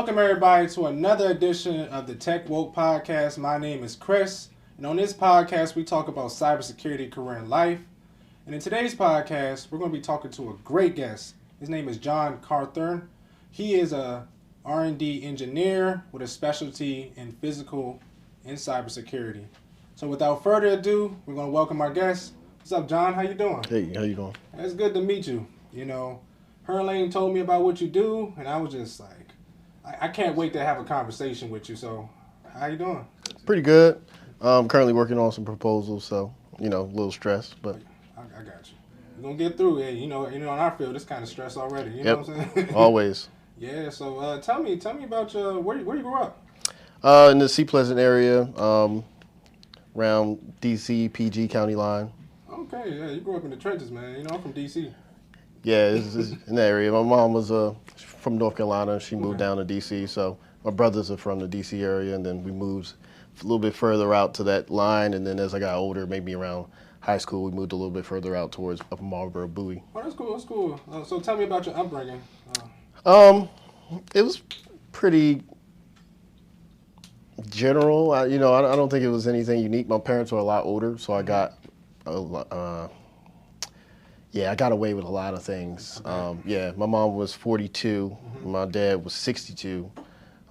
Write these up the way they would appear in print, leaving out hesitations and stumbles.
Welcome everybody to another edition of the Tech Woke Podcast. My name is Chris, and on this podcast we talk about cybersecurity, career, and life. And in today's podcast, we're going to be talking to a great guest. His name is John Carthern. He is a R&D engineer with a specialty in physical and cybersecurity. So without further ado, we're going to welcome our guest. What's up, John? How you doing? Hey, how you doing? It's good to meet you. You know, Herlane told me about what you do, and I was just like, I can't wait to have a conversation with you. So, how you doing? Pretty good. I'm currently working on some proposals, so, a little stressed, but... I got you. We're going to get through it. You know, in our field, it's kind of stress already. You know what I'm saying? Always. Yeah, so tell me about where you grew up. In the Sea Pleasant area, around D.C., PG County line. Okay, yeah, you grew up in the trenches, man. I'm from D.C. Yeah, it's in that area. My mom was from North Carolina. She moved down to D.C., so my brothers are from the D.C. area, and then we moved a little bit further out to that line, and then as I got older, maybe around high school, we moved a little bit further out towards Upper Marlboro, Bowie. Oh, that's cool. So tell me about your upbringing. It was pretty general. I don't think it was anything unique. My parents were a lot older, so I got I got away with a lot of things. Okay. My mom was 42. My dad was 62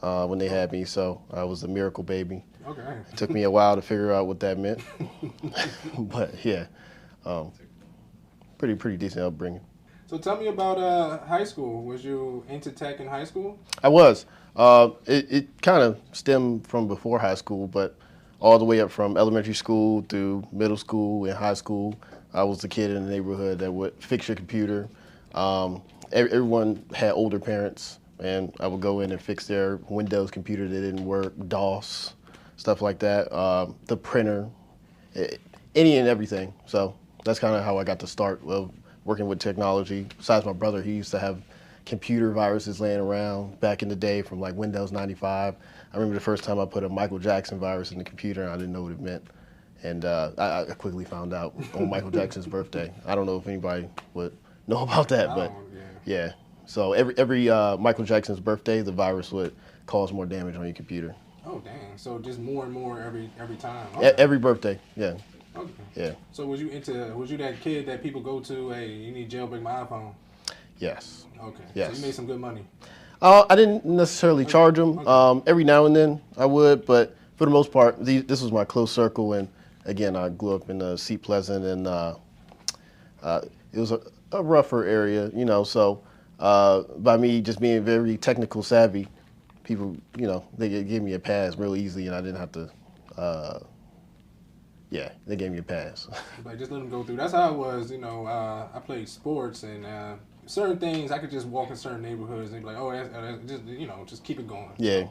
when they had me, so I was a miracle baby. Okay. It took me a while to figure out what that meant, but yeah, pretty decent upbringing. So tell me about high school. Was you into tech in high school? I was. It kind of stemmed from before high school, but all the way up from elementary school through middle school and high school, I was the kid in the neighborhood that would fix your computer. Everyone had older parents, and I would go in and fix their Windows computer that didn't work, DOS, stuff like that, the printer, any and everything. So that's kind of how I got to start working with technology. Besides my brother, he used to have computer viruses laying around back in the day from like Windows 95. I remember the first time I put a Michael Jackson virus in the computer and I didn't know what it meant. And I quickly found out on Michael Jackson's birthday. I don't know if anybody would know about that, but yeah. So every Michael Jackson's birthday, the virus would cause more damage on your computer. Oh, dang. So just more and more every time. Okay. Every birthday, yeah. Okay. Yeah. So was you that kid that people go to, hey, you need to jailbreak my iPhone? Yes. Okay. Yes. So you made some good money. I didn't necessarily charge them. Okay. Every now and then I would, but for the most part, this was my close circle. And again, I grew up in Sea Pleasant, and it was a rougher area, So by me just being very technical savvy, people, they gave me a pass real easily, and I didn't have to. They gave me a pass. Like, just let them go through. That's how it was, I played sports, and certain things I could just walk in certain neighborhoods and be like, oh, that's just keep it going. Yeah.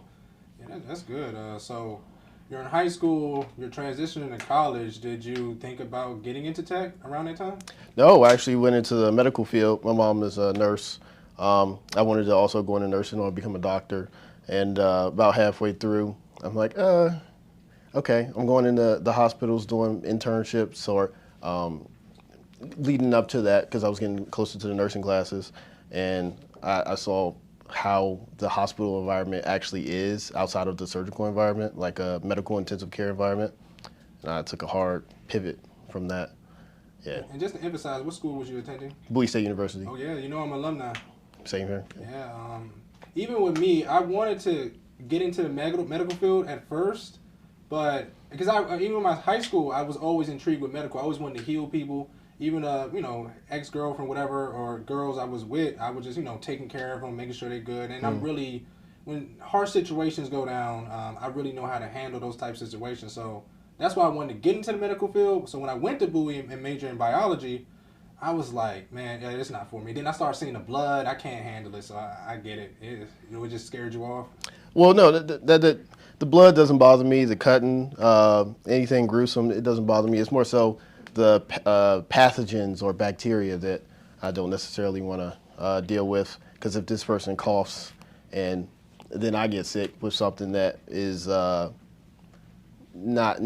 So, that's good. So you're in high school, you're transitioning to college. Did you think about getting into tech around that time? No, I actually went into the medical field. My mom is a nurse. I wanted to also go into nursing or become a doctor. And about halfway through, I'm like, okay, I'm going into the hospitals doing internships or leading up to that because I was getting closer to the nursing classes. And I saw how the hospital environment actually is outside of the surgical environment, like a medical intensive care environment. And I took a hard pivot from that. Yeah. And just to emphasize, what school was you attending? Bowie State University. Oh, yeah, I'm an alumni. Same here. Yeah. Even with me, I wanted to get into the medical field at first, but because even in my high school, I was always intrigued with medical. I always wanted to heal people. Even ex-girlfriend, whatever, or girls I was with, I was just taking care of them, making sure they're good. And I'm really, when harsh situations go down, I really know how to handle those types of situations. So that's why I wanted to get into the medical field. So when I went to Bowie and majored in biology, I was like, man, yeah, it's not for me. Then I started seeing the blood. I can't handle it, so I get it. It just scared you off? Well, no, the blood doesn't bother me. The cutting, anything gruesome, it doesn't bother me. It's more so the pathogens or bacteria that I don't necessarily want to deal with. Because if this person coughs and then I get sick with something that is not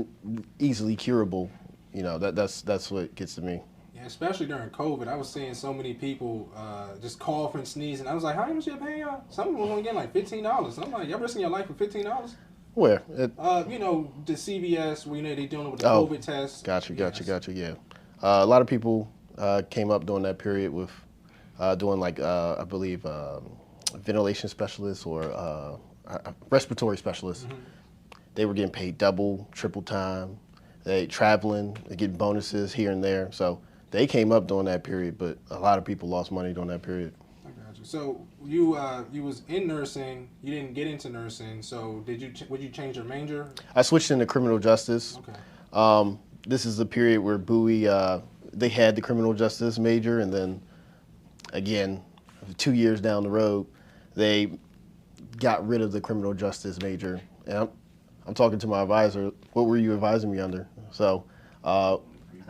easily curable, that's what gets to me. Yeah, especially during COVID, I was seeing so many people just coughing, sneezing. I was like, how much you paying y'all? Some of them only getting like $15. I'm like, y'all risking your life for $15? Where? You know, the CVS, where, you know, they dealing with the Oh, COVID test. Gotcha. Yeah. A lot of people came up during that period with doing like I believe ventilation specialists or respiratory specialists. Mm-hmm. They were getting paid double, triple time. They traveling, they getting bonuses here and there. So they came up during that period, but a lot of people lost money during that period. I got you. So you was in nursing. You didn't get into nursing. So would you change your major? I switched into criminal justice. Okay. This is the period where Bowie, they had the criminal justice major, and then again, 2 years down the road, they got rid of the criminal justice major. And I'm talking to my advisor, what were you advising me under? So I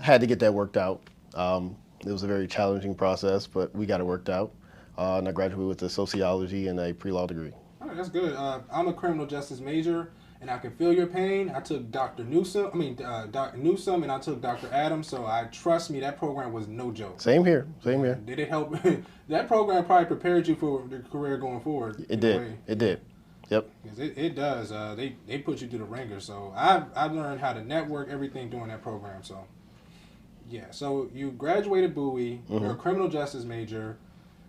had to get that worked out. It was a very challenging process, but we got it worked out. And I graduated with a sociology and a pre-law degree. All right, that's good. I'm a criminal justice major, and I can feel your pain. I took Dr. Newsom, and I took Dr. Adams, so trust me, that program was no joke. Same here. Did it help? That program probably prepared you for the career going forward. It did. Yep. It does. They put you through the ringer. So I've learned how to network, everything during that program. So yeah. So you graduated Bowie. Mm-hmm. You're a criminal justice major.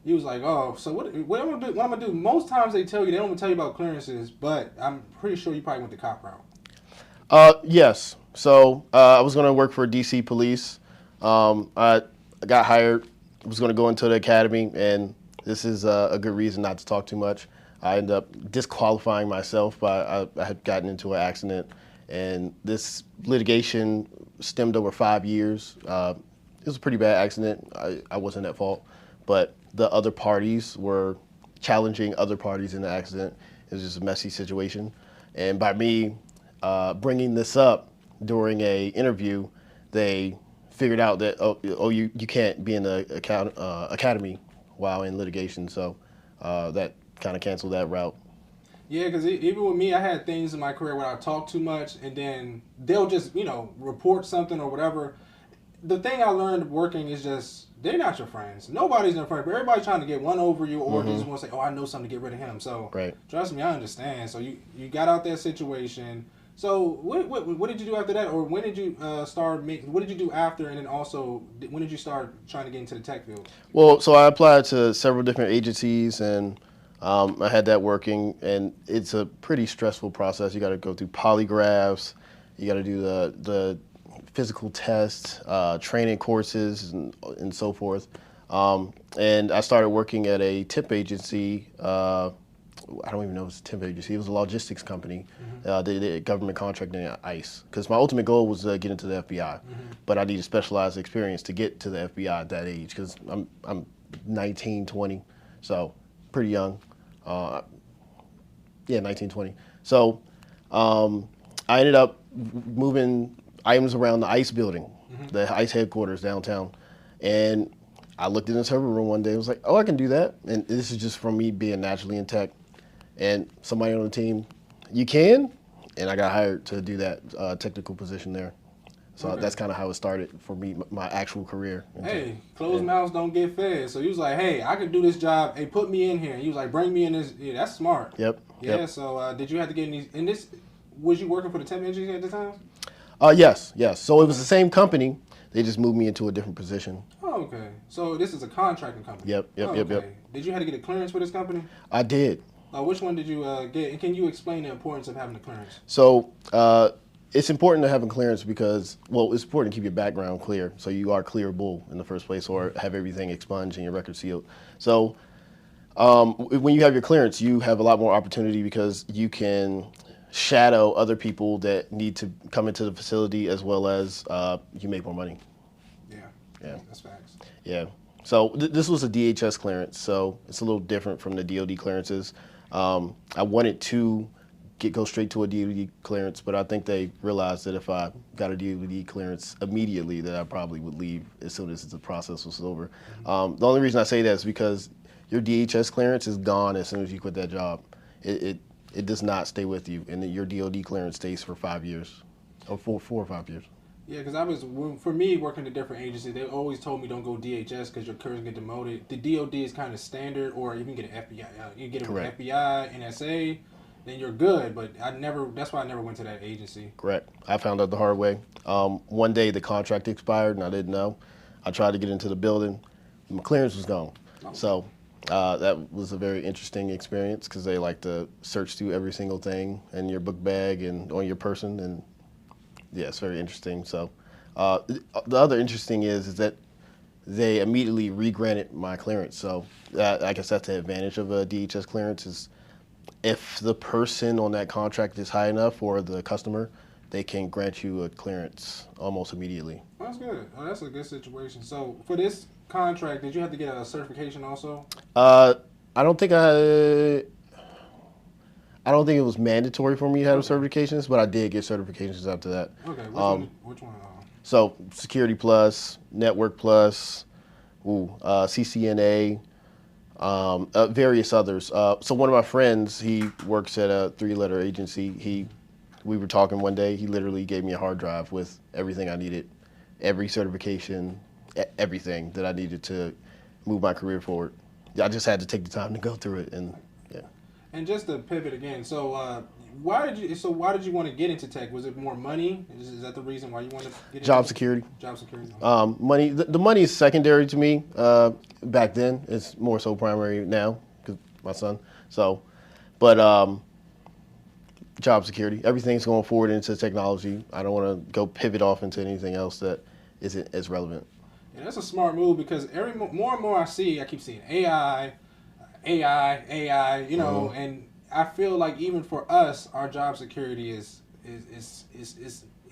You was like, oh, so what I'm gonna do? What I'm gonna do? Most times they don't even tell you about clearances, but I'm pretty sure you probably went the cop route. Yes. So I was going to work for DC Police. I got hired. Was going to go into the academy, and this is a good reason not to talk too much. I ended up disqualifying myself by I had gotten into an accident, and this litigation stemmed over 5 years. It was a pretty bad accident. I wasn't at fault, but the other parties were challenging other parties in the accident. It was just a messy situation, and by me bringing this up during a interview, they figured out that you can't be in the academy while in litigation, so that kind of canceled that route. Yeah, because even with me, I had things in my career where I talk too much, and then they'll just, report something or whatever. The thing I learned working is just, they're not your friends. Nobody's your friend, but everybody's trying to get one over you, or they just want to say, oh, I know something to get rid of him. So Right. Trust me, I understand. So you got out that situation. So what did you do after that, or when did you what did you do after, and then also when did you start trying to get into the tech field? Well, so I applied to several different agencies, and I had that working, and it's a pretty stressful process. You got to go through polygraphs, you got to do the physical tests, training courses, and so forth. And I started working at a temp agency. I don't even know if it's a temp agency. It was a logistics company. Mm-hmm. They did government contracting at ICE. Because my ultimate goal was to get into the FBI. Mm-hmm. But I needed specialized experience to get to the FBI at that age. Because I'm 19, 20, so pretty young. 19, 20. So I ended up moving items around the ICE building, the ICE headquarters downtown. And I looked in the server room one day and was like, oh, I can do that. And this is just from me being naturally in tech. And somebody on the team, you can? And I got hired to do that technical position there. So that's kind of how it started for me, my actual career. Hey, closed mouths don't get fed. So he was like, hey, I can do this job. Hey, put me in here. And he was like, bring me in this. Yeah, that's smart. Yep. Yeah, so did you have to get in these, in this, was you working for the temp agency at the time? Yes. So it was the same company. They just moved me into a different position. Oh, okay. So this is a contracting company? Yep. Did you have to get a clearance for this company? I did. Which one did you get? And can you explain the importance of having a clearance? So it's important to have a clearance because, well, it's important to keep your background clear so you are clearable in the first place, or have everything expunged and your record sealed. So when you have your clearance, you have a lot more opportunity because you can shadow other people that need to come into the facility, as well as you make more money. Yeah. That's facts. Yeah. So this was a DHS clearance, so it's a little different from the DoD clearances. I wanted to go straight to a DoD clearance, but I think they realized that if I got a DoD clearance immediately, that I probably would leave as soon as the process was over. The only reason I say that is because your DHS clearance is gone as soon as you quit that job. It does not stay with you, and then your DoD clearance stays for 5 years, or 4 or 5 years. Yeah, because for me, working at different agencies, they always told me don't go DHS because your careers get demoted. The DOD is kind of standard, or you can get an FBI. You get it with Correct. FBI, NSA, then you're good. But that's why I never went to that agency. Correct. I found out the hard way. One day the contract expired and I didn't know. I tried to get into the building. My clearance was gone. Oh. So that was a very interesting experience because they like to search through every single thing in your book bag and on your person. And yeah, it's very interesting. So the other interesting is that they immediately re-granted my clearance. So I guess that's the advantage of a DHS clearance is if the person on that contract is high enough or the customer, they can grant you a clearance almost immediately. That's good. Oh, that's a good situation. So for this contract, did you have to get a certification also? I don't think I don't think it was mandatory for me to have certifications, but I did get certifications after that. Okay, which one? So Security Plus, Network Plus, CCNA, various others. So one of my friends, he works at a 3-letter agency. We were talking one day. He literally gave me a hard drive with everything I needed, every certification, everything that I needed to move my career forward. I just had to take the time to go through it, and yeah. And just to pivot again, so why did you want to get into tech? Was it more money? Is that the reason why you wanted to get into Job security. Job security. Money. The money is secondary to me. Back then, it's more so primary now because my son. So, but job security. Everything's going forward into technology. I don't want to go pivot off into anything else that isn't as relevant. Yeah, that's a smart move because more and more I keep seeing AI. You know, and I feel like even for us, our job security is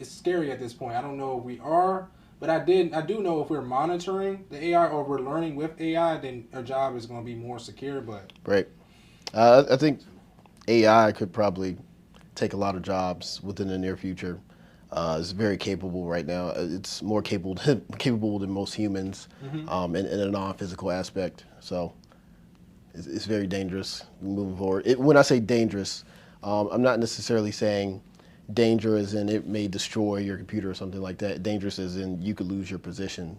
scary at this point. I don't know if we are, but I do know if we're monitoring the AI or we're learning with AI, then our job is going to be more secure. But right, I think AI could probably take a lot of jobs within the near future. It's very capable right now. It's more capable than most humans, in a non-physical aspect. So it's very dangerous moving forward. When I say dangerous, I'm not necessarily saying danger as in it may destroy your computer or something like that. Dangerous as in you could lose your position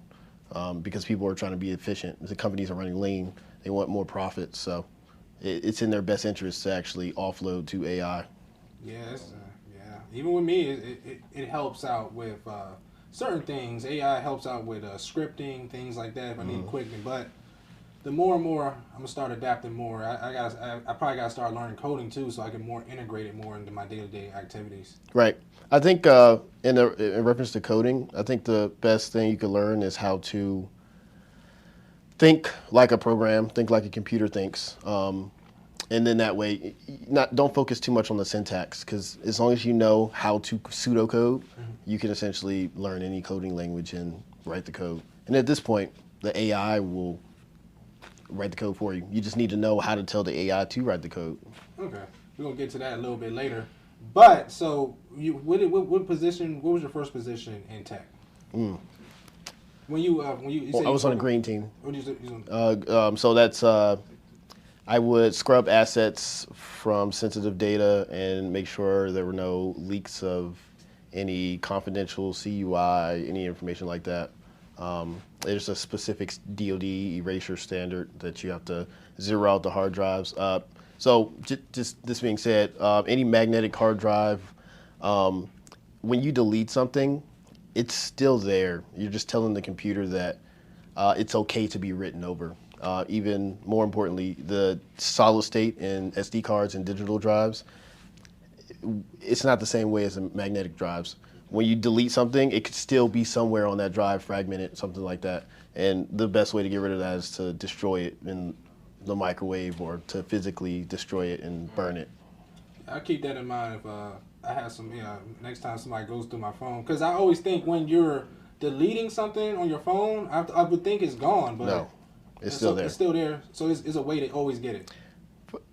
because people are trying to be efficient. The companies are running lean. They want more profits. So it's in their best interest to actually offload to AI. Yes, even with me, it helps out with certain things. AI helps out with scripting, things like that if I need equipment. But the more and more I'm gonna start adapting more. I probably gotta start learning coding too, so I can more integrate it more into my day-to-day activities. Right. I think in reference to coding, I think the best thing you could learn is how to think like a program, think like a computer thinks. And then that way, don't focus too much on the syntax, because as long as you know how to pseudocode, you can essentially learn any coding language and write the code. And at this point, the AI will write the code for you. You just need to know how to tell the AI to write the code. Okay, we're gonna get to that a little bit later. But so, what was your first position in tech? When you I was on a green team. What did you So that's I would scrub assets from sensitive data and make sure there were no leaks of any confidential CUI, any information like that. There's a specific DoD erasure standard that you have to zero out the hard drives. So just this being said, any magnetic hard drive, when you delete something, it's still there. You're just telling the computer that it's okay to be written over. Even more importantly, the solid state in SD cards and digital drives, it's not the same way as the magnetic drives. When you delete something, it could still be somewhere on that drive, fragmented, something like that. And the best way to get rid of that is to destroy it in the microwave or to physically destroy it and burn it. I'll keep that in mind if I have some, next time somebody goes through my phone. Because I always think when you're deleting something on your phone, I would think it's gone, but no, it's still there. It's still there, so it's a way to always get it.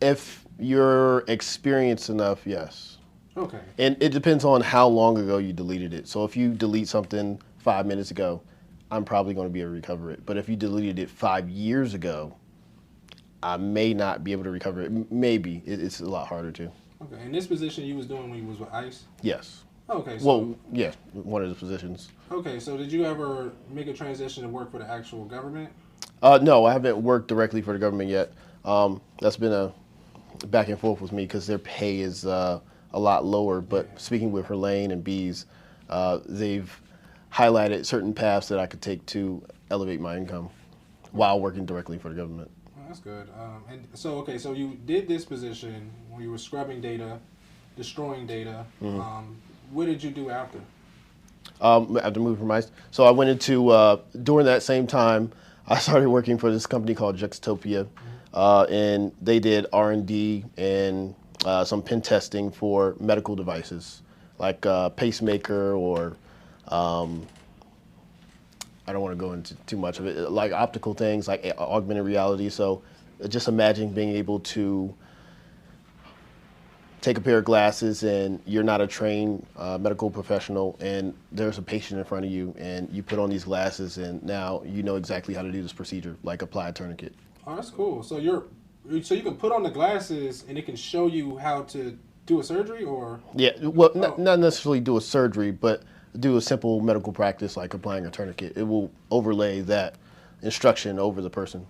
If you're experienced enough, yes. Okay. And it depends on how long ago you deleted it. So if you delete something 5 minutes ago, I'm probably going to be able to recover it. But if you deleted it 5 years ago, I may not be able to recover it. Maybe. It's a lot harder to. Okay. And this position you was doing when you was with ICE? Yes. Okay, so Well, yeah, one of the positions. okay, so did you ever make a transition to work for the actual government? No, I haven't worked directly for the government yet. That's been a back and forth with me because their pay is a lot lower. Yeah. But speaking with Herlane and Bees, they've highlighted certain paths that I could take to elevate my income while working directly for the government. Well, that's good. And so, okay, so you did this position when you were scrubbing data, destroying data. What did you do after? After moving from ICE, so I went into during that same time, I started working for this company called Juxtopia, and they did R&D and some pen testing for medical devices like pacemaker or I don't want to go into too much of it, like optical things like augmented reality. So just imagine being able to take a pair of glasses and you're not a trained medical professional and there's a patient in front of you and you put on these glasses and now you know exactly how to do this procedure, like apply a tourniquet. Oh, that's cool. So you can put on the glasses and it can show you how to do a surgery, or Yeah, well, oh, not necessarily do a surgery, but do a simple medical practice like applying a tourniquet. It will overlay that instruction over the person.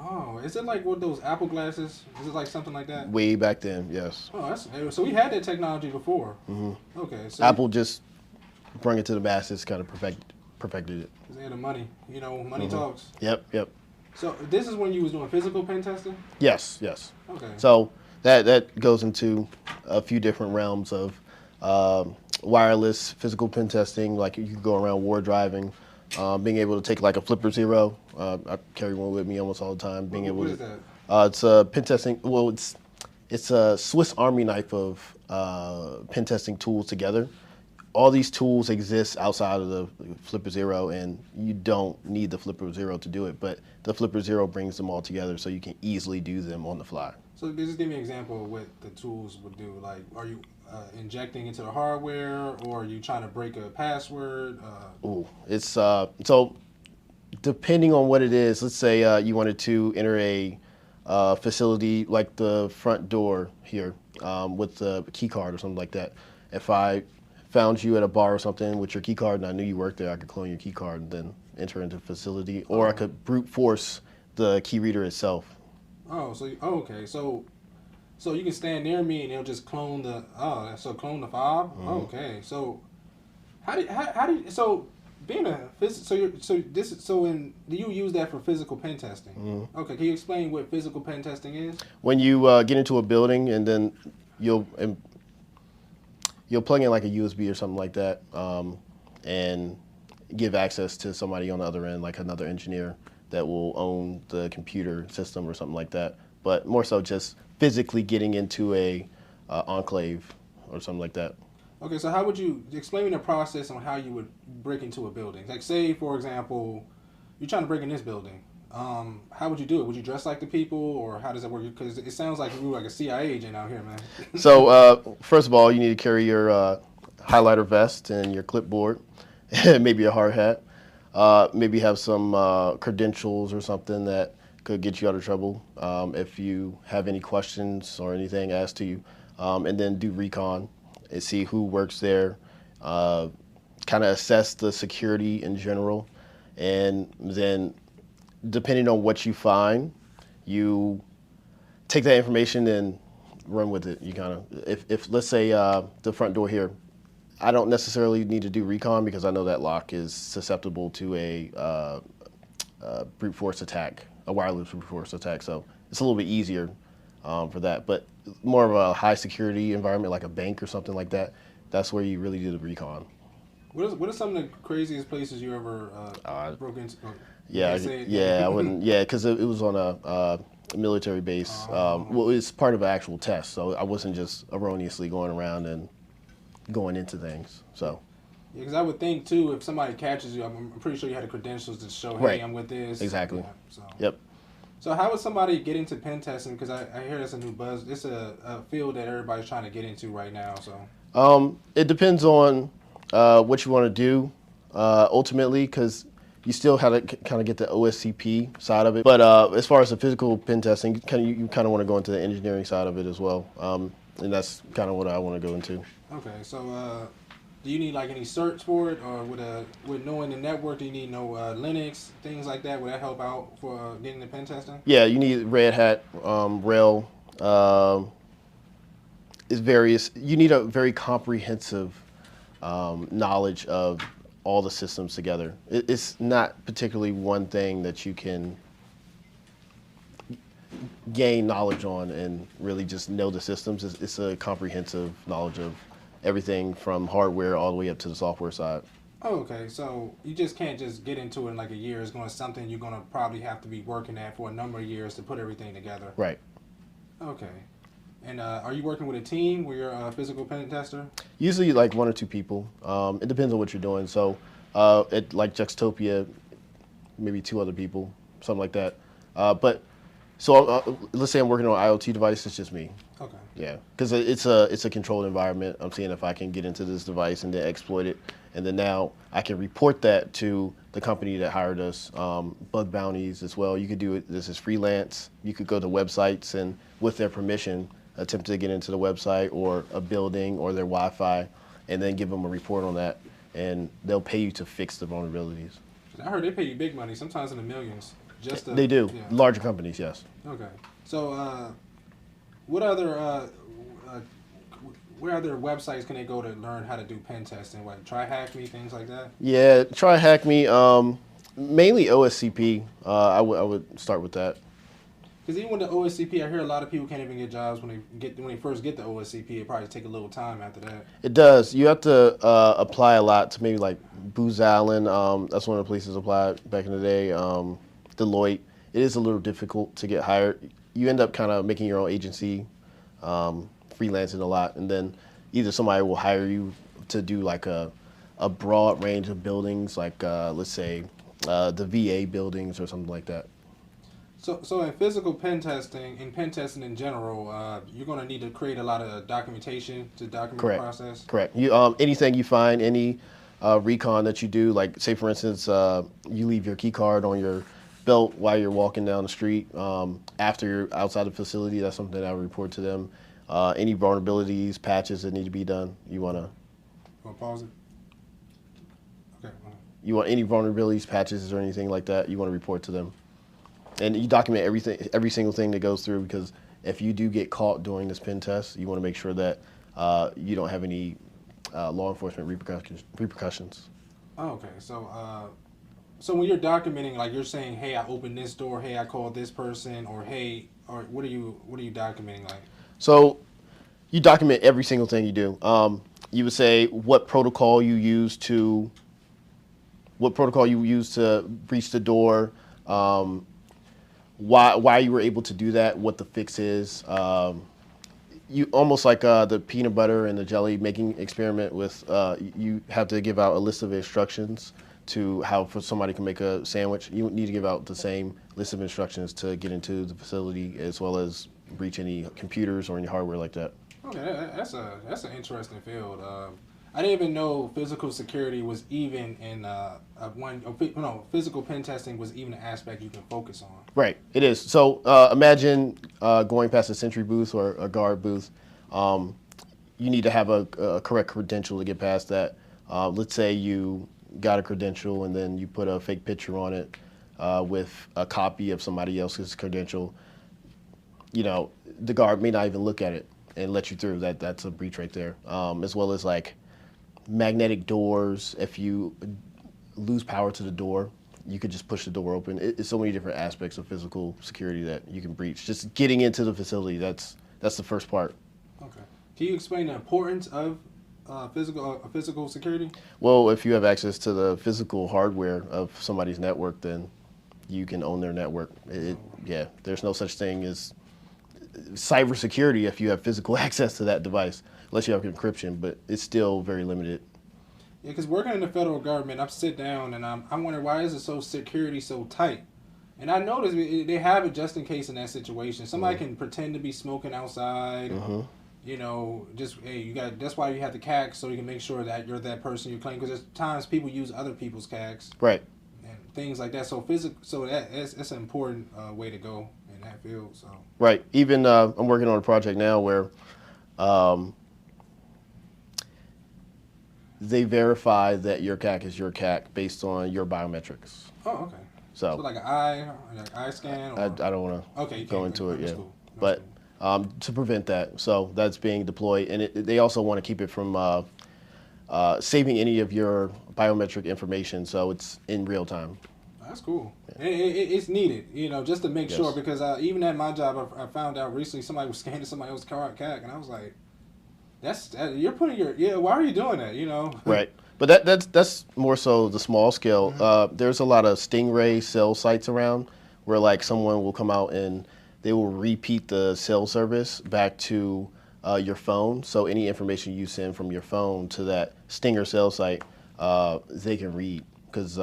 oh, is it like what those Apple glasses? Is it like something like that? Way back then, yes. Oh, that's so we had that technology before. Okay, so Apple just brought it to the masses, kind of perfected it. they had the money. You know, money talks. Yep. So this is when you was doing physical pen testing. Yes. Okay. So that goes into a few different realms of wireless physical pen testing. Like you could go around war driving, being able to take like a Flipper Zero. I carry one with me almost all the time. Being able What to. is that? It's a pen testing. Well, it's a Swiss Army knife of pen testing tools together. All these tools exist outside of the Flipper Zero, and you don't need the Flipper Zero to do it. But the Flipper Zero brings them all together, so you can easily do them on the fly. So just give me an example of what the tools would do. Like, are you injecting into the hardware, or are you trying to break a password? Ooh, it's so depending on what it is. Let's say you wanted to enter a facility like the front door here with the key card or something like that. If I found you at a bar or something with your key card and I knew you worked there, I could clone your key card and then enter into the facility, or I could brute force the key reader itself. Okay. So you can stand near me and it'll just clone clone the fob. Okay. So how do you, so being a do you use that for physical pen testing? Okay. Can you explain what physical pen testing is? When you get into a building and then you'll plug in like a USB or something like that, and give access to somebody on the other end, like another engineer that will own the computer system or something like that. But more so just physically getting into a enclave or something like that. Okay, so how would you explain the process on how you would break into a building? Like, say, for example, you're trying to break in this building. How would you do it? Would you dress like the people, or how does it work? Because it sounds like you were like a CIA agent out here, man. So first of all, you need to carry your highlighter vest and your clipboard, maybe a hard hat. Maybe have some credentials or something that could get you out of trouble if you have any questions or anything asked to you. And then do recon and see who works there, kind of assess the security in general, and then depending on what you find, you take that information and run with it. You kind of, if let's say the front door here, I don't necessarily need to do recon because I know that lock is susceptible to a brute force attack, a wireless brute force attack. So it's a little bit easier for that. But more of a high security environment like a bank or something like that, that's where you really do the recon. What are some of the craziest places you ever broke into? I wouldn't. Yeah, because it was on a military base. Well, it's part of an actual test, so I wasn't just erroneously going around and going into things. So. Yeah, because I would think too, if somebody catches you, I'm pretty sure you had the credentials to show, hey, Right. I'm with this. Exactly. Yeah, so. Yep. So how would somebody get into pen testing? Because I hear that's a new buzz. It's a field that everybody's trying to get into right now. So. It depends on what you want to do ultimately, because you still have to kind of get the OSCP side of it. But as far as the physical pen testing, you kind of want to go into the engineering side of it as well, and that's kind of what I want to go into. Okay, so Do you need like any certs for it, or with knowing the network, do you need no Linux things like that? Would that help out for getting the pen testing? Yeah, you need Red Hat, Rail. Is various. You need a very comprehensive knowledge of all the systems together. It's not particularly one thing that you can gain knowledge on and really just know the systems. It's a comprehensive knowledge of everything from hardware all the way up to the software side. Oh, okay, so you just can't just get into it in like a year. It's going to something you're going to probably have to be working at for a number of years to put everything together. Right. Okay. And are you working with a team where you're a physical pen tester? Usually like one or two people. It depends on what you're doing. So at like Juxtopia, maybe two other people, something like that. But so let's say I'm working on an IoT device. It's just me. Okay. Yeah, because it's a controlled environment. I'm seeing if I can get into this device and then exploit it, and then now I can report that to the company that hired us. Bug bounties as well. You could do it. This is freelance. You could go to websites and with their permission attempt to get into the website or a building or their Wi-Fi, and then give them a report on that, and they'll pay you to fix the vulnerabilities. I heard they pay you big money, sometimes in the millions. Just to, They do. Yeah. Larger companies, yes. Okay. So, what other where other websites can they go to learn how to do pen testing? Like Try Hack Me, things like that. Yeah, try Hack Me. Mainly OSCP. I would start with that. Because even with the OSCP, I hear a lot of people can't even get jobs when they first get the OSCP. It probably take a little time after that. It does. You have to apply a lot to maybe like Booz Allen. That's one of the places applied back in the day. Deloitte. It is a little difficult to get hired. You end up kind of making your own agency, freelancing a lot, and then either somebody will hire you to do like a broad range of buildings, like let's say the VA buildings or something like that. So in physical pen testing, in pen testing in general, you're going to need to create a lot of documentation to document Correct. the process. Correct. You anything you find, any recon that you do, like say for instance, you leave your key card on your belt while you're walking down the street. After you're outside the facility, that's something I would report to them. Any vulnerabilities, patches that need to be done, you want to. Want to pause it? Okay. You want any vulnerabilities, patches, or anything like that, you want to report to them. And you document everything, every single thing that goes through, because if you do get caught during this pen test, you want to make sure that you don't have any law enforcement repercussions. Oh, okay. So when you're documenting, like you're saying, hey, I opened this door, hey, I called this person, or hey, or what are you documenting like? So you document every single thing you do. You would say what protocol you use to breach the door. Why you were able to do that, what the fix is. You almost like the peanut butter and the jelly making experiment with, you have to give out a list of instructions to how for somebody can make a sandwich. You need to give out the same list of instructions to get into the facility as well as breach any computers or any hardware like that. Okay, that's an interesting field. I didn't even know physical security was even in physical pen testing was even an aspect you can focus on. Right, it is. So imagine going past a sentry booth or a guard booth. You need to have a correct credential to get past that. Let's say you got a credential and then you put a fake picture on it with a copy of somebody else's credential. You know, the guard may not even look at it and let you through. That's a breach right there. As well as like magnetic doors. If you lose power to the door, you could just push the door open. It's so many different aspects of physical security that you can breach. Just getting into the facility, that's the first part. Okay. Can you explain the importance of physical security? Well, if you have access to the physical hardware of somebody's network, then you can own their network. Yeah, there's no such thing as cybersecurity if you have physical access to that device, unless you have encryption, but it's still very limited. Yeah, because working in the federal government, I sit down and I'm wondering why is it security so tight? And I noticed they have it just in case in that situation. Somebody can pretend to be smoking outside. You know, just hey, that's why you have the CAC, so you can make sure that you're that person you claim. Because there's times people use other people's CACs, right? And things like that. So that's an important way to go in that field. So right. Even I'm working on a project now where they verify that your CAC is your CAC based on your biometrics. Oh, okay. So So like like eye scan, I or don't want okay, you to go can't. into it That's yet, cool. That's but to prevent that, so that's being deployed, and they also want to keep it from saving any of your biometric information, so it's in real time. That's cool. It's needed, just to make sure, Yes. because even at my job, I found out recently somebody was scanning somebody else's CAC, and I was like, you're putting why are you doing that, Right. But that's more so the small scale. There's a lot of Stingray cell sites around where like someone will come out and they will repeat the cell service back to your phone. So any information you send from your phone to that Stinger cell site, they can read because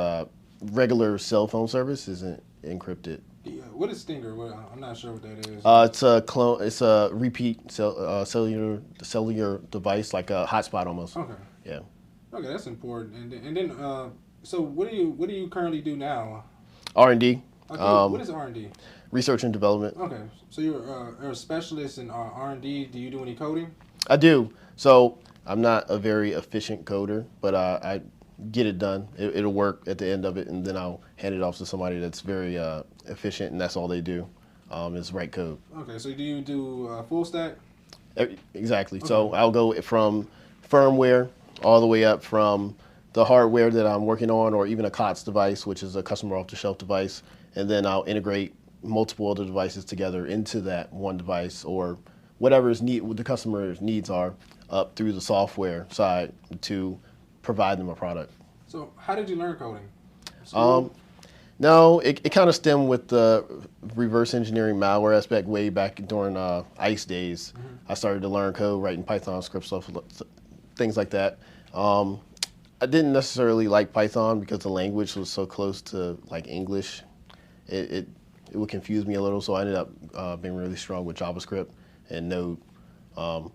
regular cell phone service isn't encrypted. Yeah, what is Stinger? I'm not sure what that is. It's a clone. It's a repeat cellular device, like a hotspot almost. Okay. Yeah. Okay, that's important. And then so what do you currently do now? R&D. Okay, what is R&D? Research and development. Okay, so you're a specialist in R&D. Do you do any coding? I do. So I'm not a very efficient coder, but I get it done. It'll work at the end of it, and then I'll hand it off to somebody that's very efficient, and that's all they do is write code. Okay, so do you do full stack? Exactly. Okay. So I'll go from firmware all the way up from the hardware that I'm working on, or even a COTS device, which is a customer off-the-shelf device, and then I'll integrate multiple other devices together into that one device, or whatever what the customer's needs are, up through the software side to provide them a product. So how did you learn coding? School? No, it kind of stemmed with the reverse engineering malware aspect way back during ICE days. I started to learn code, writing Python scripts, stuff, things like that. I didn't necessarily like Python because the language was so close to like English. It would confuse me a little, so I ended up being really strong with JavaScript and Node. Kind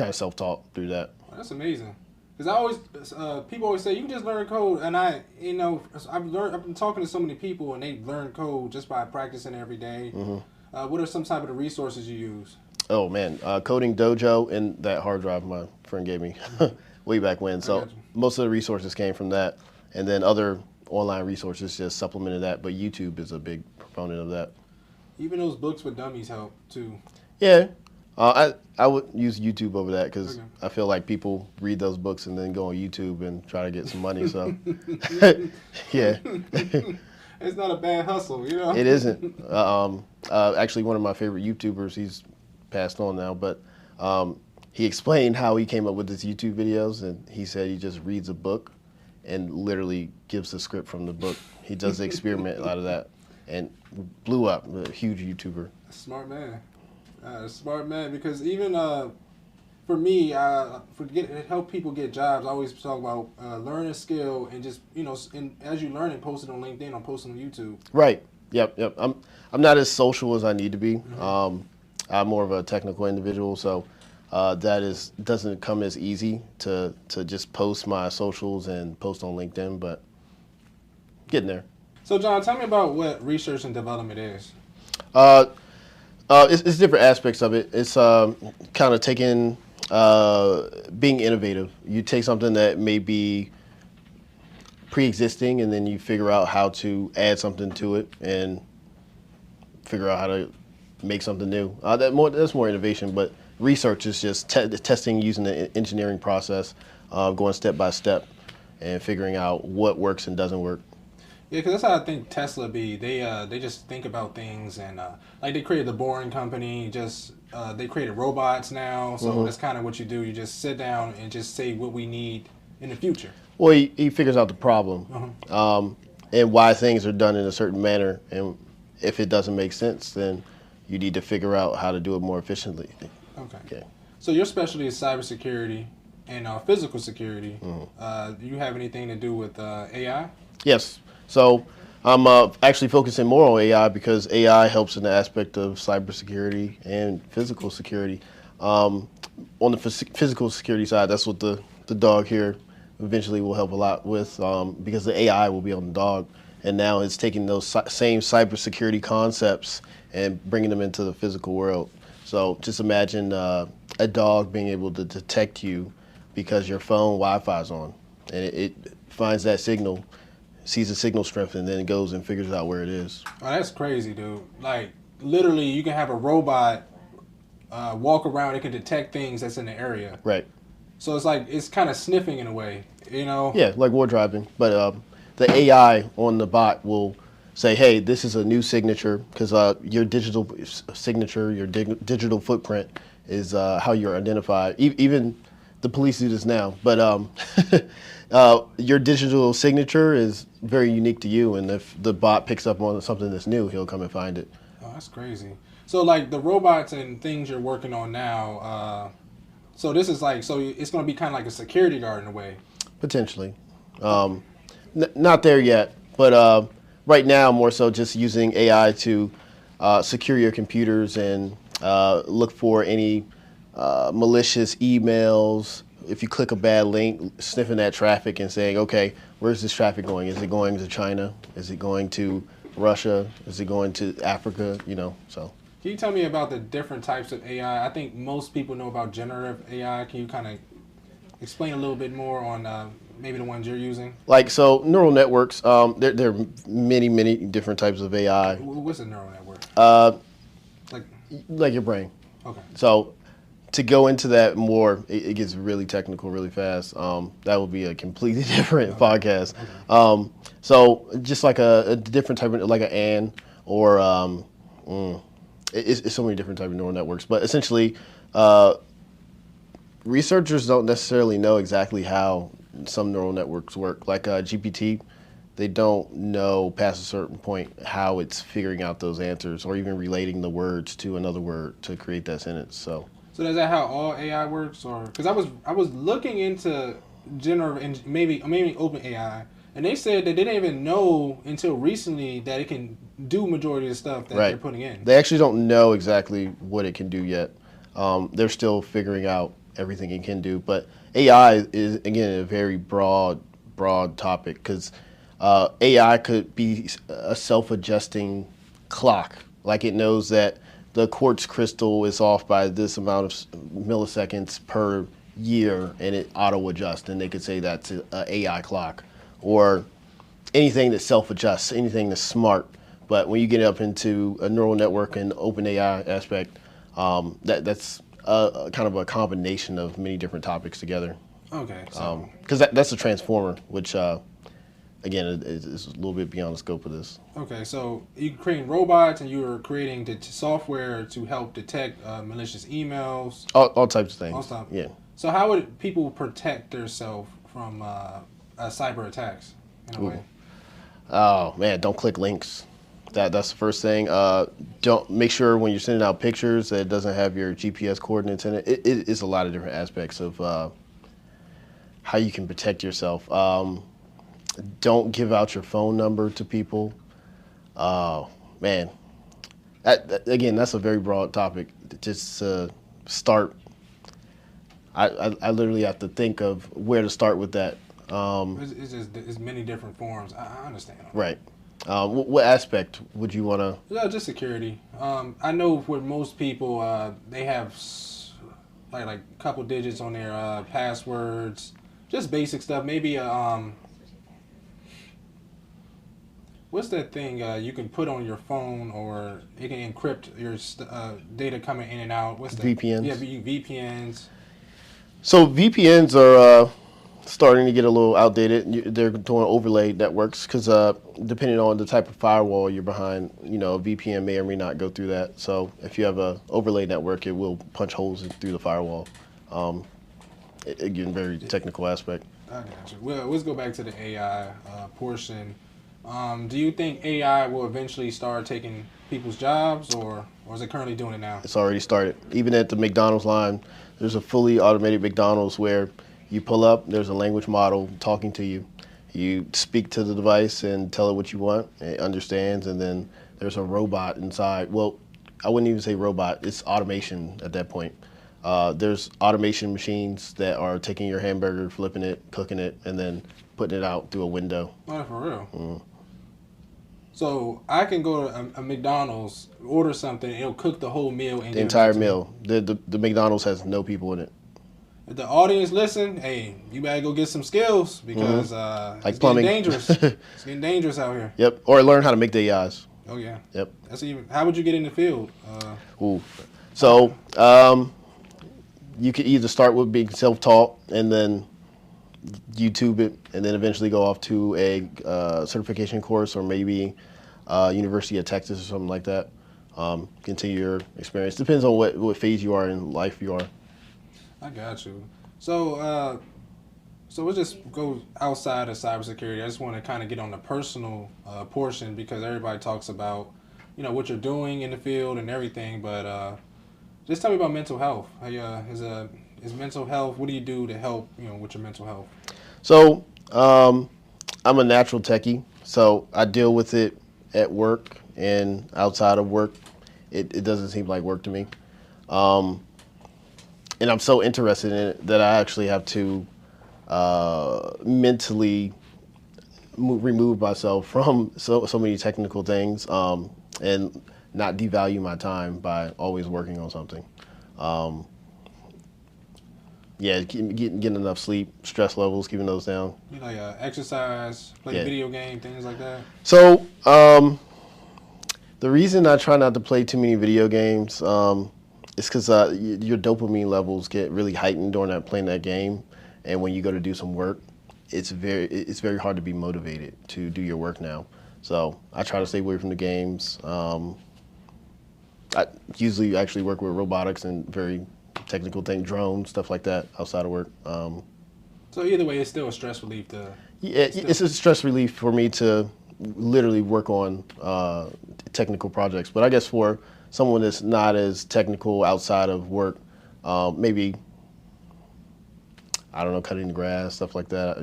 of self-taught through that. That's amazing. Because people always say you can just learn code, and I've been talking to so many people, and they learn code just by practicing every day. What are some type of the resources you use? Oh man, Coding Dojo and that hard drive my friend gave me way back when. So most of the resources came from that, and then other online resources just supplemented that. But YouTube is a big proponent of that. Even those books with dummies help too. Yeah, I would use YouTube over that because I feel like people read those books and then go on YouTube and try to get some money. So yeah, it's not a bad hustle, It isn't. Actually, one of my favorite YouTubers, he's passed on now, but he explained how he came up with his YouTube videos, and he said he just reads a book and literally gives the script from the book. He does the experiment out of that and blew up, a huge YouTuber. Smart man. Smart man, because even for me, help people get jobs, I always talk about learn a skill and just, and as you learn it, post it on LinkedIn or post it on YouTube. Right. Yep. I'm not as social as I need to be. I'm more of a technical individual, so doesn't come as easy to just post my socials and post on LinkedIn, but getting there. So John, tell me about what research and development is. It's different aspects of it. It's kind of taking, being innovative. You take something that may be pre-existing, and then you figure out how to add something to it and figure out how to make something new. That's more innovation, but research is just testing using the engineering process, going step by step, and figuring out what works and doesn't work. Yeah, because that's how I think Tesla be. They just think about things, and like they created the Boring Company. They created robots now, so that's kind of what you do. You just sit down and just say what we need in the future. Well, he figures out the problem and why things are done in a certain manner, and if it doesn't make sense, then you need to figure out how to do it more efficiently. Okay. So your specialty is cybersecurity and physical security. Do you have anything to do with AI? Yes. So I'm actually focusing more on AI because AI helps in the aspect of cybersecurity and physical security. On the physical security side, that's what the dog here eventually will help a lot with because the AI will be on the dog. And now it's taking those same cybersecurity concepts and bringing them into the physical world. So just imagine a dog being able to detect you because your phone Wi-Fi is on. and it finds that signal, sees the signal strength, and then it goes and figures out where it is. Oh, that's crazy, dude. Like, literally, you can have a robot walk around. It can detect things that's in the area. Right. So it's like, it's kind of sniffing in a way, you know? Yeah, like war driving. But the AI on the bot will say, hey, this is a new signature, because your digital signature, your digital footprint is how you're identified. Even the police do this now. But your digital signature is very unique to you, and if the bot picks up on something that's new, he'll come and find it. Oh, that's crazy. So, like, the robots and things you're working on now, so this is like, so it's going to be kind of like a security guard in a way. Potentially. Not there yet, but right now more so just using AI to secure your computers and look for any malicious emails. If you click a bad link, sniffing that traffic and saying, okay, where's this traffic going? Is it going to China? Is it going to Russia? Is it going to Africa? You know, so. Can you tell me about the different types of AI? I think most people know about generative AI. Can you kind of explain a little bit more on maybe the ones you're using? Like, so neural networks, there are many different types of AI. What's a neural network? Like your brain. Okay. So to go into that more, it gets really technical really fast. That would be a completely different podcast. Okay. So just like a different type of, like an AN or it's so many different types of neural networks. But essentially, researchers don't necessarily know exactly how some neural networks work. Like GPT, they don't know past a certain point how it's figuring out those answers or even relating the words to another word to create that sentence. So is that how all AI works, or because I was looking into generative and maybe open AI, and they said that they didn't even know until recently that it can do majority of the stuff that they're putting in. They actually don't know exactly what it can do yet. They're still figuring out everything it can do, but AI is again a very broad topic because AI could be a self-adjusting clock. Like it knows that the quartz crystal is off by this amount of milliseconds per year, and it auto-adjusts, and they could say that's an AI clock. Or anything that self-adjusts, anything that's smart. But when you get up into a neural network and open AI aspect, that's kind of a combination of many different topics together. Okay. Because that's a transformer, which again is a little bit beyond the scope of this. Okay, so you're creating robots and you're creating the software to help detect malicious emails. All types of things. All stuff. Yeah. So how would people protect themselves from cyber attacks in a way? Oh man, don't click links. That's the first thing. Don't make sure when you're sending out pictures that it doesn't have your GPS coordinates in it. It is a lot of different aspects of how you can protect yourself. Don't give out your phone number to people. Oh man, again, that's a very broad topic. Just start. I literally have to think of where to start with that. It's many different forms. I understand. Right. What aspect would you want to? Yeah, just security. I know for most people, they have like a couple digits on their passwords, just basic stuff. Maybe what's that thing you can put on your phone, or it can encrypt your data coming in and out? What's that? VPNs. Yeah, VPNs. So VPNs are starting to get a little outdated. They're doing overlay networks because depending on the type of firewall you're behind, a VPN may or may not go through that. So if you have a overlay network, it will punch holes through the firewall. Again, very technical aspect. I got you. Well, let's go back to the AI portion. Do you think AI will eventually start taking people's jobs, or is it currently doing it now? It's already started. Even at the McDonald's line, there's a fully automated McDonald's where you pull up, there's a language model talking to you. You speak to the device and tell it what you want. It understands, and then there's a robot inside. Well, I wouldn't even say robot. It's automation at that point. There's automation machines that are taking your hamburger, flipping it, cooking it, and then putting it out through a window. Oh, for real? So I can go to a McDonald's, order something, and it'll cook the whole meal. And the entire meal. The McDonald's has no people in it. if the audience listen, hey, you better go get some skills because Like it's plumbing. getting dangerous. It's getting dangerous out here. Yep. Or learn how to make the AIs. Oh yeah. Yep. That's even. How would you get in the field? Ooh. So you could either start with being self-taught and then YouTube it, and then eventually go off to a certification course or maybe University of Texas or something like that. Continue your experience. Depends on what phase you are in life you are. I got you. So, so we'll just go outside of cybersecurity. I just want to kind of get on the personal portion because everybody talks about, what you're doing in the field and everything. But just tell me about mental health. Is mental health? What do you do to help with your mental health? So I'm a natural techie, so I deal with it at work and outside of work. It doesn't seem like work to me. And I'm so interested in it that I actually have to mentally remove myself from so many technical things and not devalue my time by always working on something. Getting enough sleep, stress levels, keeping those down. You like exercise, play video game, things like that? So the reason I try not to play too many video games is because your dopamine levels get really heightened during playing that game, and when you go to do some work, it's very hard to be motivated to do your work now. So I try to stay away from the games. I usually actually work with robotics and very technical things, drones, stuff like that outside of work. So either way, it's still a stress relief it's a stress relief for me to literally work on technical projects. But I guess for someone that's not as technical outside of work, maybe, I don't know, cutting the grass, stuff like that.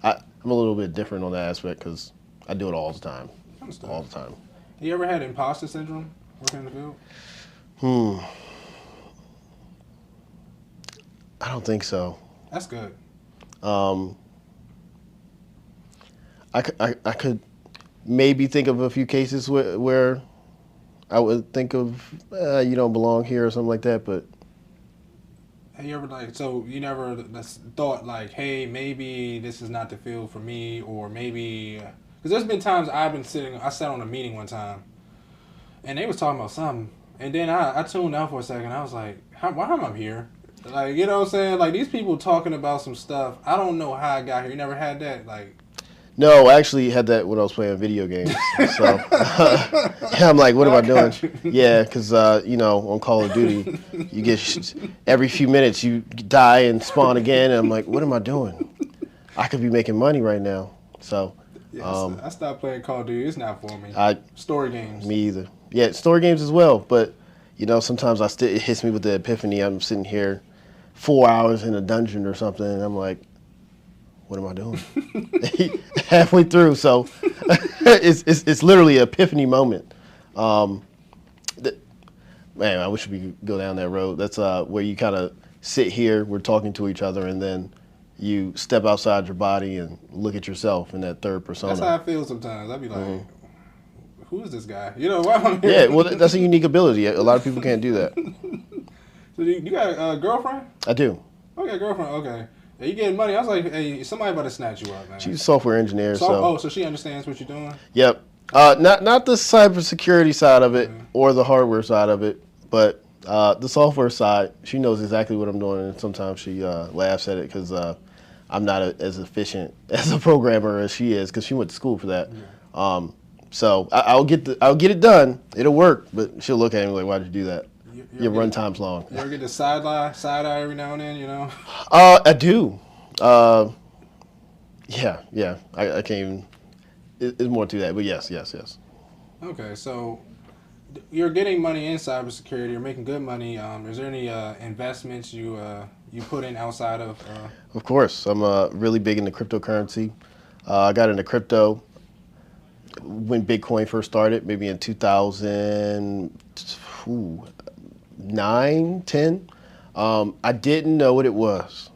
I'm a little bit different on that aspect because I do it all the time. All the time. You ever had imposter syndrome working in the field? I don't think so. That's good. I could maybe think of a few cases where I would think of you don't belong here or something like that, but have you ever you never thought like, hey, maybe this is not the field for me, or maybe because there's been times I sat on a meeting one time and they was talking about something, and then I tuned out for a second. I was like, why am I here? Like, you know what I'm saying? Like, these people talking about some stuff. I don't know how I got here. You never had that? Like, no, I actually had that when I was playing video games. So I'm like, what am I doing? Yeah, because on Call of Duty, you get every few minutes you die and spawn again, and I'm like, what am I doing? I could be making money right now. So yeah, I stopped playing Call of Duty. It's not for me. Story games. Me either. Yeah, story games as well. But sometimes it hits me with the epiphany. I'm sitting here 4 hours in a dungeon or something, and I'm like, what am I doing? Halfway through, so it's literally an epiphany moment. Man, I wish we could go down that road. That's where you kind of sit here, we're talking to each other, and then you step outside your body and look at yourself in that third persona. That's how I feel sometimes. I'd be like, who is this guy? Why am I here? Yeah, well, that's a unique ability. A lot of people can't do that. So you got a girlfriend? I do. Okay, girlfriend. Okay. Yeah, you getting money? I was like, hey, somebody about to snatch you up, man. She's a software engineer. So she understands what you're doing? Yep. Not the cybersecurity side of it or the hardware side of it, but the software side. She knows exactly what I'm doing, and sometimes she laughs at it because I'm not as efficient as a programmer as she is because she went to school for that. Yeah. So I'll get it done. It'll work, but she'll look at me like, "Why'd you do that? Your run time's long." You ever get the side eye every now and then? I do. Yeah. I can't even. It's more to that, but yes. Okay, so you're getting money in cybersecurity. You're making good money. Is there any investments you put in outside of? Of course, I'm really big into cryptocurrency. I got into crypto when Bitcoin first started, maybe in 2009, 10. I didn't know what it was,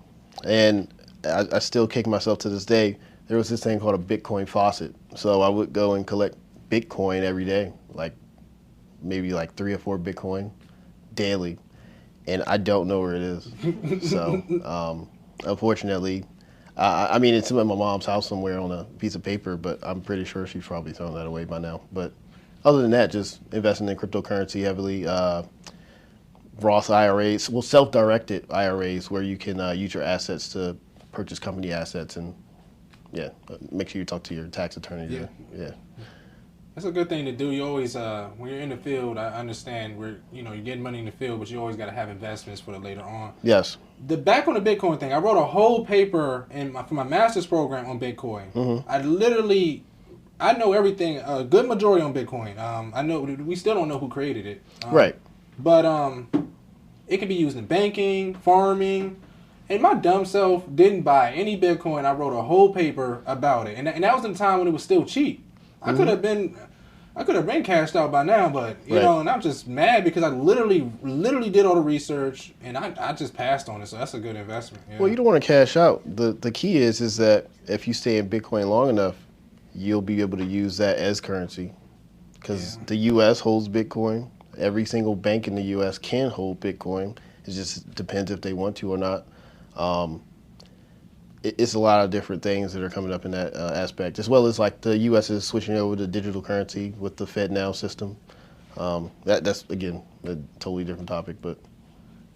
and I still kick myself to this day. There was this thing called a Bitcoin faucet, so I would go and collect Bitcoin every day, maybe 3 or 4 Bitcoin daily, and I don't know where it is. So, unfortunately, I mean, it's in my mom's house somewhere on a piece of paper, but I'm pretty sure she's probably thrown that away by now. But other than that, just investing in cryptocurrency heavily, Roth IRAs, well, self-directed IRAs where you can use your assets to purchase company assets, and make sure you talk to your tax attorney. Yeah. That's a good thing to do. You always, when you're in the field, I understand where you're getting money in the field, but you always got to have investments for the later on. Yes. Back on the Bitcoin thing, I wrote a whole paper for my master's program on Bitcoin. Mm-hmm. I know everything, a good majority on Bitcoin. I know we still don't know who created it. Right. But it can be used in banking, farming. And my dumb self didn't buy any Bitcoin. I wrote a whole paper about it. And that was in the time when it was still cheap. I could have been cashed out by now, but and I'm just mad because I literally did all the research and I just passed on it. So that's a good investment. Yeah. Well, you don't want to cash out. The key is that if you stay in Bitcoin long enough, you'll be able to use that as currency, because the U.S. holds Bitcoin. Every single bank in the U.S. can hold Bitcoin. It just depends if they want to or not. It's a lot of different things that are coming up in that aspect, as well as like the U.S. is switching over to digital currency with the FedNow system. That's again a totally different topic, but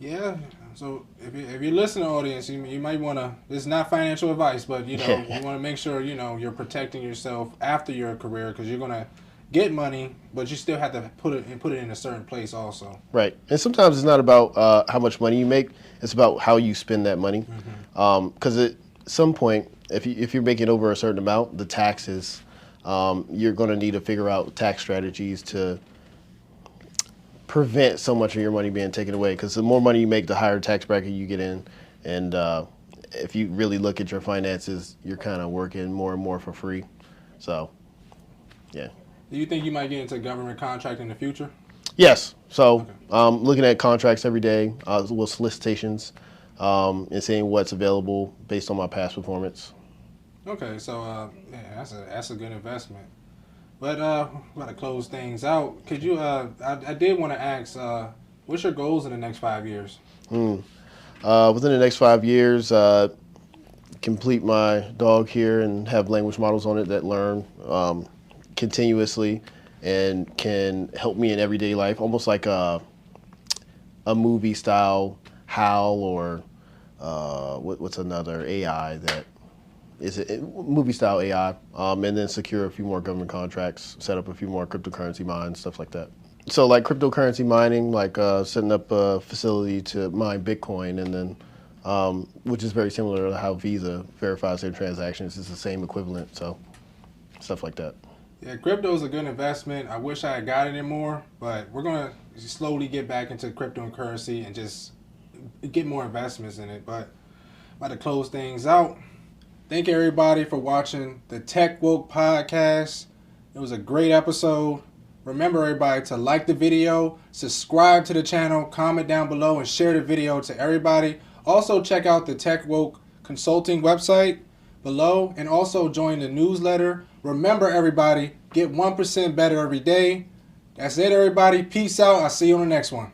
yeah. So if you're listening, audience, you might want to. This is not financial advice, but you want to make sure you're protecting yourself after your career, because you're gonna get money, but you still have to put it in a certain place also. Right, and sometimes it's not about how much money you make; it's about how you spend that money. Because at some point, if you're making over a certain amount, the taxes, you're going to need to figure out tax strategies to prevent so much of your money being taken away. Because the more money you make, the higher tax bracket you get in, and if you really look at your finances, you're kind of working more and more for free. So, yeah. Do you think you might get into government contract in the future? Yes. So, looking at contracts every day, with solicitations, and seeing what's available based on my past performance. Okay, so that's a good investment. But we got to close things out. Could you? I did want to ask, what's your goals in the next 5 years? Within the next 5 years, complete my dog here and have language models on it that learn continuously and can help me in everyday life, almost like a movie style HAL or what's another AI that is a movie style AI, and then secure a few more government contracts, set up a few more cryptocurrency mines, stuff like that. So like cryptocurrency mining, like setting up a facility to mine Bitcoin, and then which is very similar to how Visa verifies their transactions. It's the same equivalent, so stuff like that. Yeah, crypto is a good investment. I wish I had got it in more, but we're going to slowly get back into cryptocurrency and just get more investments in it. But about to close things out. Thank everybody for watching the Tech Woke podcast. It was a great episode. Remember, everybody, to like the video, subscribe to the channel, comment down below, and share the video to everybody. Also, check out the Tech Woke Consulting website below, and also join the newsletter. Remember, everybody, get 1% better every day. That's it, everybody. Peace out. I'll see you on the next one.